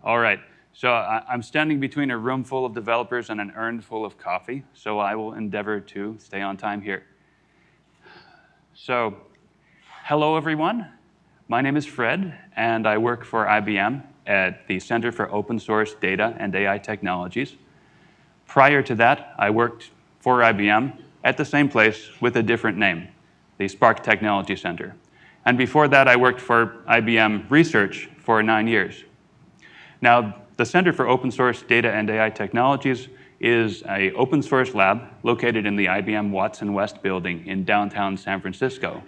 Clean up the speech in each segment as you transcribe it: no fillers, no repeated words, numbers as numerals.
All right. So I'm standing between a room full of developers and an urn full of coffee, so I will endeavor to stay on time here. So, hello everyone. My name is Fred, and I work for IBM at the Center for Open Source Data and AI Technologies. Prior to that, I worked for IBM at the same place with a different name, the Spark Technology Center. And before that, I worked for IBM Research for 9 years. Now, the Center for Open Source Data and AI Technologies is an open source lab located in the IBM Watson West building in downtown San Francisco.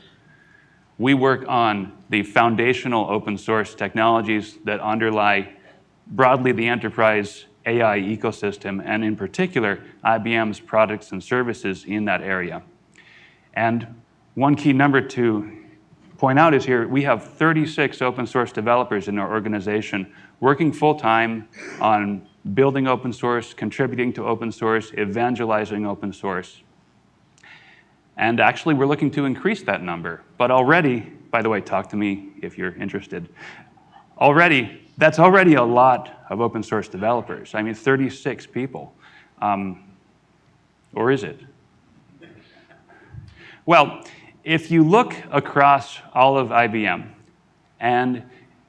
We work on the foundational open source technologies that underlie broadly the enterprise AI ecosystem, and in particular, IBM's products and services in that area. And one key number to point out is here, we have 36 open source developers in our organization working full-time on building open source, contributing to open source, evangelizing open source. And actually, we're looking to increase that number. But already, by the way, talk to me if you're interested. That's already a lot of open source developers. I mean, 36 people. Or is it? Well, if you look across all of IBM, and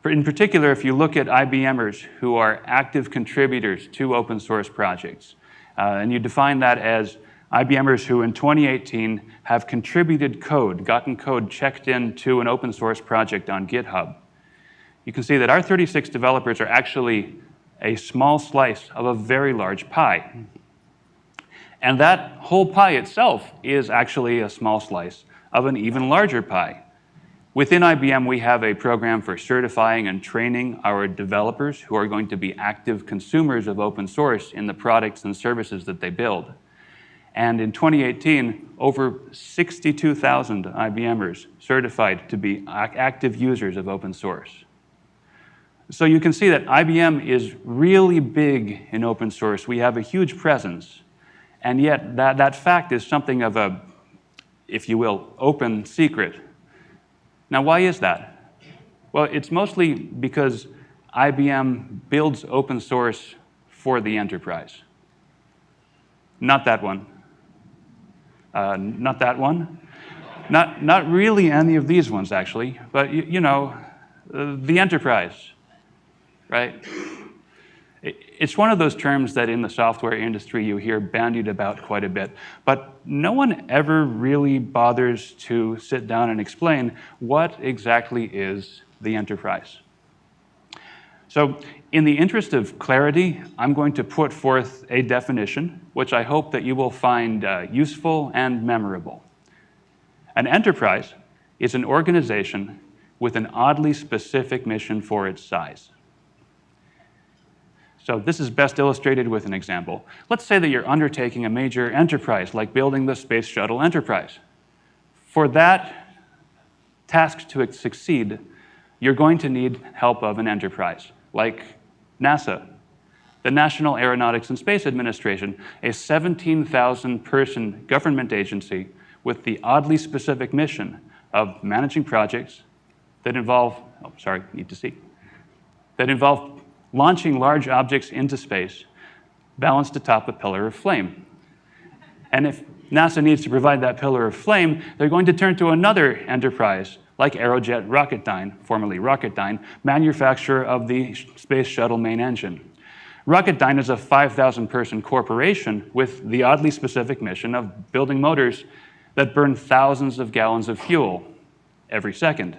in particular, if you look at IBMers who are active contributors to open source projects, and you define that as IBMers who in 2018 have contributed code, gotten code checked into an open source project on GitHub, you can see that our 36 developers are actually a small slice of a very large pie. And that whole pie itself is actually a small slice of an even larger pie. Within IBM, we have a program for certifying and training our developers who are going to be active consumers of open source in the products and services that they build. And in 2018, over 62,000 IBMers certified to be active users of open source. So you can see that IBM is really big in open source. We have a huge presence. And yet that fact is something of a, if you will, open secret. Now, why is that? Well, it's mostly because IBM builds open source for the enterprise. Not that one. Not that one. Not really any of these ones, actually. But, you know, the enterprise, right? It's one of those terms that in the software industry you hear bandied about quite a bit, but no one ever really bothers to sit down and explain what exactly is the enterprise. So in the interest of clarity, I'm going to put forth a definition, which I hope that you will find useful and memorable. An enterprise is an organization with an oddly specific mission for its size. So this is best illustrated with an example. Let's say that you're undertaking a major enterprise, like building the Space Shuttle Enterprise. For that task to succeed, you're going to need help of an enterprise, like NASA, the National Aeronautics and Space Administration, a 17,000-person government agency with the oddly specific mission of managing projects that involve, that involve launching large objects into space, balanced atop a pillar of flame. And if NASA needs to provide that pillar of flame, they're going to turn to another enterprise, like Aerojet Rocketdyne, formerly Rocketdyne, manufacturer of the Space Shuttle main engine. Rocketdyne is a 5,000-person corporation with the oddly specific mission of building motors that burn thousands of gallons of fuel every second.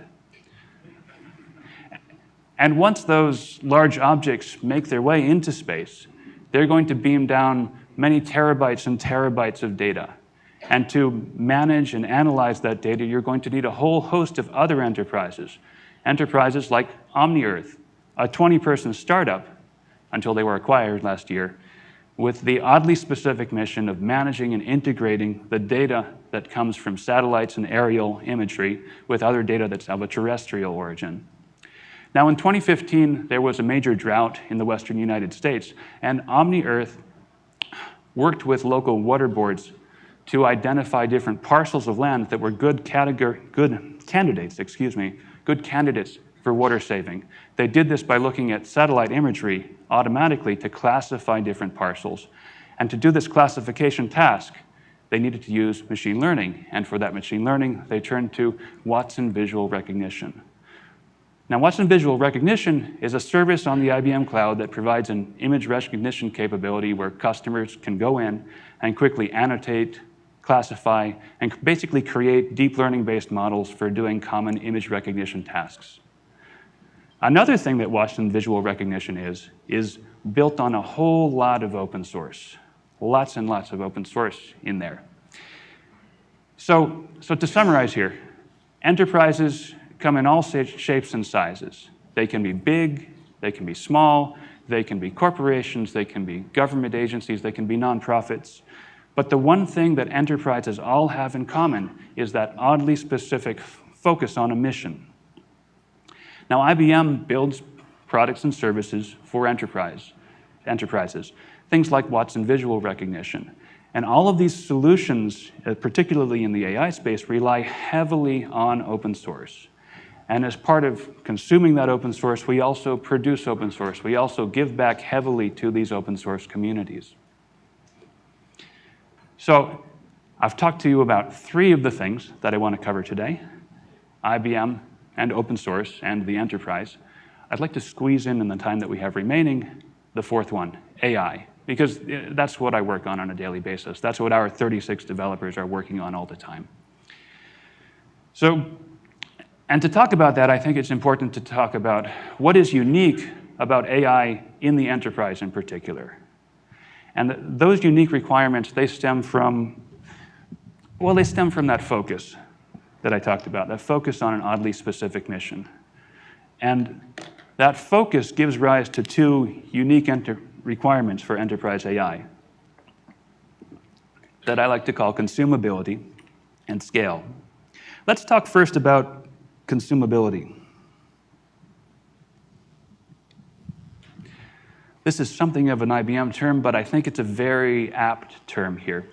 And once those large objects make their way into space, they're going to beam down many terabytes and terabytes of data. And to manage and analyze that data, you're going to need a whole host of other enterprises. Enterprises like OmniEarth, a 20-person startup, until they were acquired last year, with the oddly specific mission of managing and integrating the data that comes from satellites and aerial imagery with other data that's of a terrestrial origin. Now, in 2015, there was a major drought in the western United States, and OmniEarth worked with local water boards to identify different parcels of land that were good candidates for water saving. They did this by looking at satellite imagery automatically to classify different parcels. And to do this classification task, they needed to use machine learning. And for that machine learning, they turned to Watson Visual Recognition. Now, Watson Visual Recognition is a service on the IBM Cloud that provides an image recognition capability where customers can go in and quickly annotate, classify, and basically create deep learning-based models for doing common image recognition tasks. Another thing that Watson Visual Recognition is built on a whole lot of open source. Lots and lots of open source in there. So to summarize here, enterprises come in all shapes and sizes. They can be big, they can be small, they can be corporations, they can be government agencies, they can be nonprofits. But the one thing that enterprises all have in common is that oddly specific focus on a mission. Now, IBM builds products and services for enterprises, things like Watson Visual Recognition. And all of these solutions, particularly in the AI space, rely heavily on open source. And as part of consuming that open source, we also produce open source. We also give back heavily to these open source communities. So I've talked to you about 3 of the things that I want to cover today: IBM and open source and the enterprise. I'd like to squeeze in the time that we have remaining, the 4th one, AI, because that's what I work on a daily basis. That's what our 36 developers are working on all the time. And to talk about that, I think it's important to talk about what is unique about AI in the enterprise in particular. And those unique requirements, they stem from that focus that I talked about, that focus on an oddly specific mission. And that focus gives rise to 2 unique requirements for enterprise AI that I like to call consumability and scale. Let's talk first about consumability. This is something of an IBM term, but I think it's a very apt term here.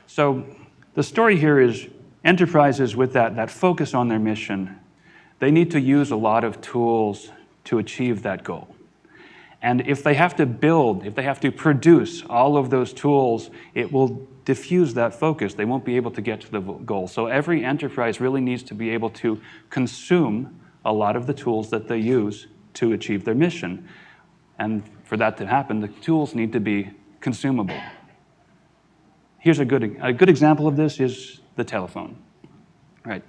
So the story here is enterprises with that focus on their mission, they need to use a lot of tools to achieve that goal. And if they have to produce all of those tools, it will diffuse that focus. They won't be able to get to the goal. So every enterprise really needs to be able to consume a lot of the tools that they use to achieve their mission. And for that to happen, the tools need to be consumable. Here's a good example of this is the telephone. Right.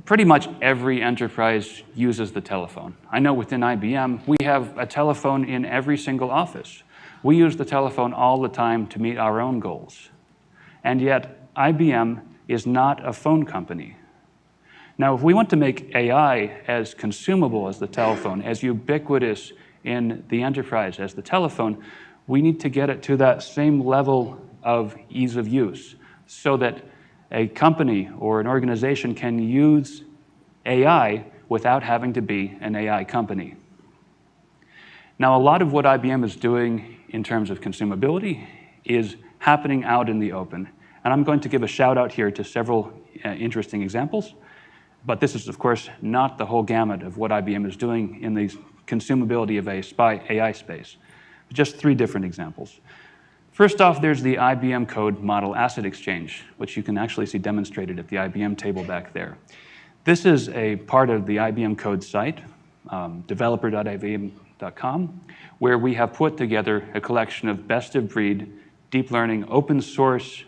Pretty much every enterprise uses the telephone. I know within IBM, we have a telephone in every single office. We use the telephone all the time to meet our own goals. And yet, IBM is not a phone company. Now, if we want to make AI as consumable as the telephone, as ubiquitous in the enterprise as the telephone, we need to get it to that same level of ease of use so that a company or an organization can use AI without having to be an AI company. Now, a lot of what IBM is doing in terms of consumability is happening out in the open. And I'm going to give a shout out here to several interesting examples. But this is, of course, not the whole gamut of what IBM is doing in the consumability of AI space. Just 3 different examples. First off, there's the IBM Code Model Asset Exchange, which you can actually see demonstrated at the IBM table back there. This is a part of the IBM Code site, developer.ibm.com, where we have put together a collection of best-of-breed, deep learning, open source,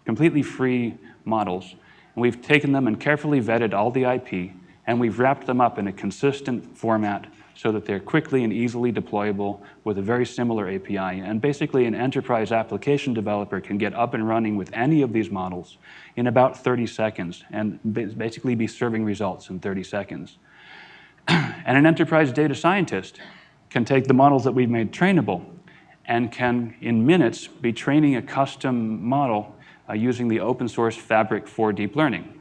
completely free models. And we've taken them and carefully vetted all the IP, and we've wrapped them up in a consistent format so that they're quickly and easily deployable with a very similar API. And basically, an enterprise application developer can get up and running with any of these models in about 30 seconds and basically be serving results in 30 seconds. And an enterprise data scientist can take the models that we've made trainable and can, in minutes, be training a custom model using the open source Fabric for deep learning.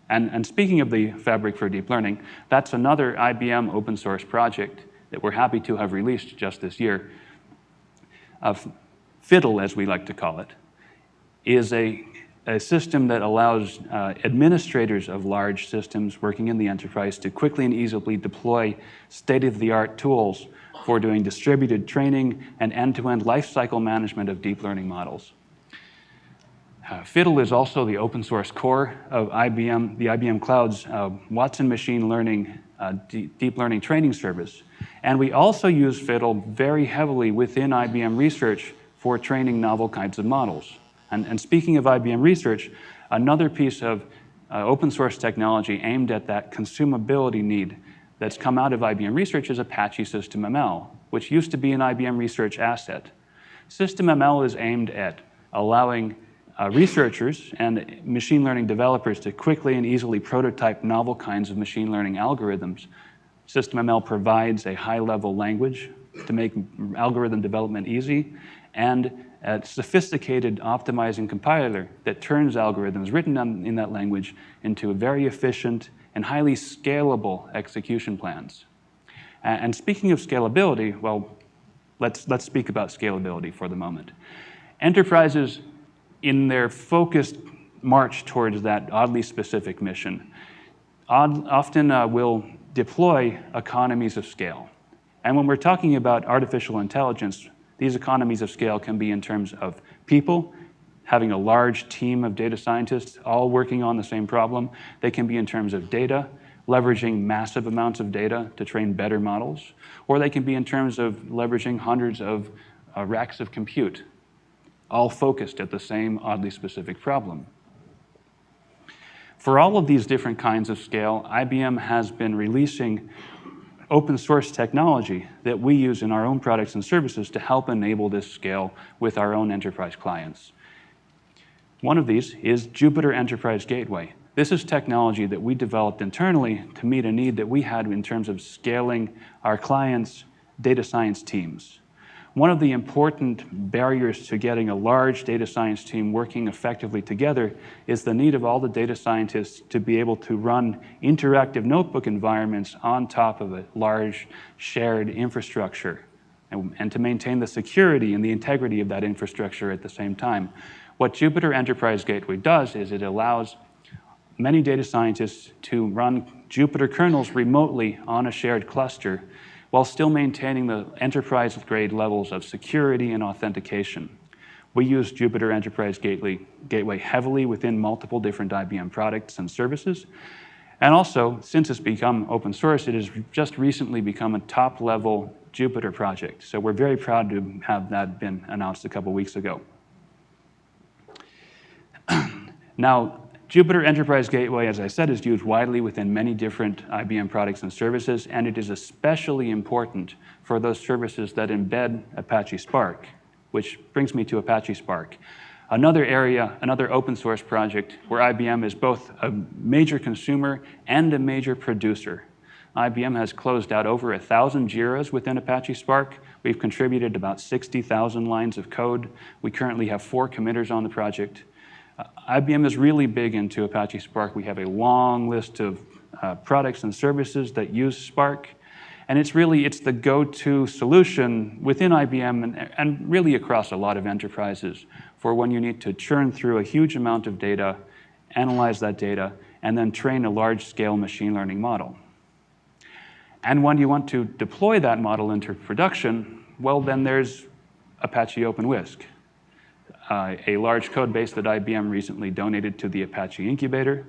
And speaking of the Fabric for deep learning, that's another IBM open source project that we're happy to have released just this year. Fiddle, as we like to call it, is a a system that allows administrators of large systems working in the enterprise to quickly and easily deploy state-of-the-art tools for doing distributed training and end-to-end lifecycle management of deep learning models. Fiddle is also the open source core of IBM, the IBM Cloud's Watson machine learning, deep learning training service. And we also use Fiddle very heavily within IBM Research for training novel kinds of models. And speaking of IBM Research, another piece of open source technology aimed at that consumability need that's come out of IBM Research is Apache SystemML, which used to be an IBM Research asset. SystemML is aimed at allowing researchers and machine learning developers to quickly and easily prototype novel kinds of machine learning algorithms. SystemML provides a high-level language to make algorithm development easy, and a sophisticated optimizing compiler that turns algorithms written in that language into very efficient and highly scalable execution plans. And speaking of scalability, well, let's speak about scalability for the moment. Enterprises, in their focused march towards that oddly specific mission, often will deploy economies of scale. And when we're talking about artificial intelligence, these economies of scale can be in terms of people, having a large team of data scientists all working on the same problem. They can be in terms of data, leveraging massive amounts of data to train better models, or they can be in terms of leveraging hundreds of racks of compute, all focused at the same oddly specific problem. For all of these different kinds of scale, IBM has been releasing open source technology that we use in our own products and services to help enable this scale with our own enterprise clients. One of these is Jupyter Enterprise Gateway. This is technology that we developed internally to meet a need that we had in terms of scaling our clients' data science teams. One of the important barriers to getting a large data science team working effectively together is the need of all the data scientists to be able to run interactive notebook environments on top of a large shared infrastructure and to maintain the security and the integrity of that infrastructure at the same time. What Jupyter Enterprise Gateway does is it allows many data scientists to run Jupyter kernels remotely on a shared cluster while still maintaining the enterprise-grade levels of security and authentication. We use Jupyter Enterprise Gateway heavily within multiple different IBM products and services. And also, since it's become open source, it has just recently become a top-level Jupyter project. So we're very proud to have that been announced a couple weeks ago. Now, Jupyter Enterprise Gateway, as I said, is used widely within many different IBM products and services, and it is especially important for those services that embed Apache Spark, which brings me to Apache Spark. Another area, another open source project where IBM is both a major consumer and a major producer. IBM has closed out over 1,000 JIRAs within Apache Spark. We've contributed about 60,000 lines of code. We currently have 4 committers on the project. IBM is really big into Apache Spark. We have a long list of products and services that use Spark. And it's the go-to solution within IBM and really across a lot of enterprises for when you need to churn through a huge amount of data, analyze that data, and then train a large-scale machine learning model. And when you want to deploy that model into production, well, then there's Apache OpenWhisk, a large code base that IBM recently donated to the Apache Incubator,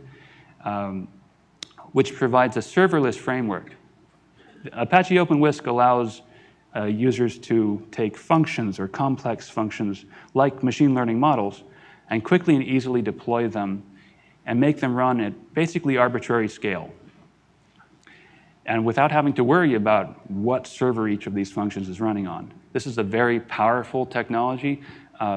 which provides a serverless framework. Apache OpenWhisk allows users to take functions or complex functions like machine learning models and quickly and easily deploy them and make them run at basically arbitrary scale. And without having to worry about what server each of these functions is running on. This is a very powerful technology.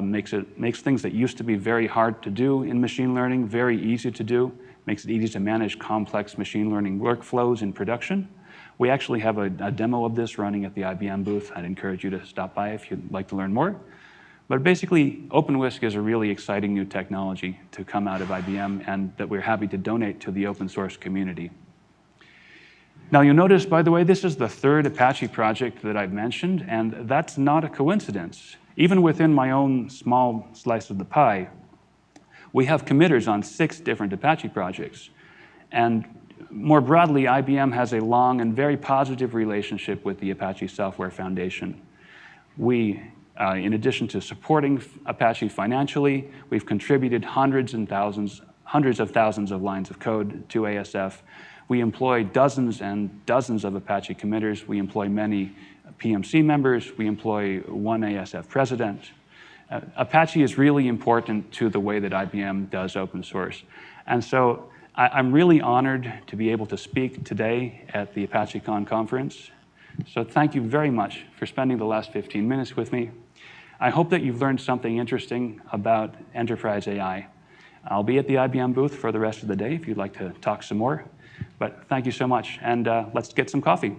Makes things that used to be very hard to do in machine learning very easy to do. Makes it easy to manage complex machine learning workflows in production. We actually have a demo of this running at the IBM booth. I'd encourage you to stop by if you'd like to learn more. But basically, OpenWhisk is a really exciting new technology to come out of IBM and that we're happy to donate to the open source community. Now you'll notice, by the way, this is the 3rd Apache project that I've mentioned, and that's not a coincidence. Even within my own small slice of the pie, We have committers on 6 different Apache projects. And more broadly, IBM has a long and very positive relationship with the Apache Software Foundation. We, in addition to supporting Apache financially, we've contributed hundreds of thousands of lines of code to ASF. We employ dozens and dozens of Apache committers. We employ many PMC members. We employ one ASF president. Apache is really important to the way that IBM does open source. And so I'm really honored to be able to speak today at the ApacheCon conference. So thank you very much for spending the last 15 minutes with me. I hope that you've learned something interesting about enterprise AI. I'll be at the IBM booth for the rest of the day if you'd like to talk some more. But thank you so much, and let's get some coffee.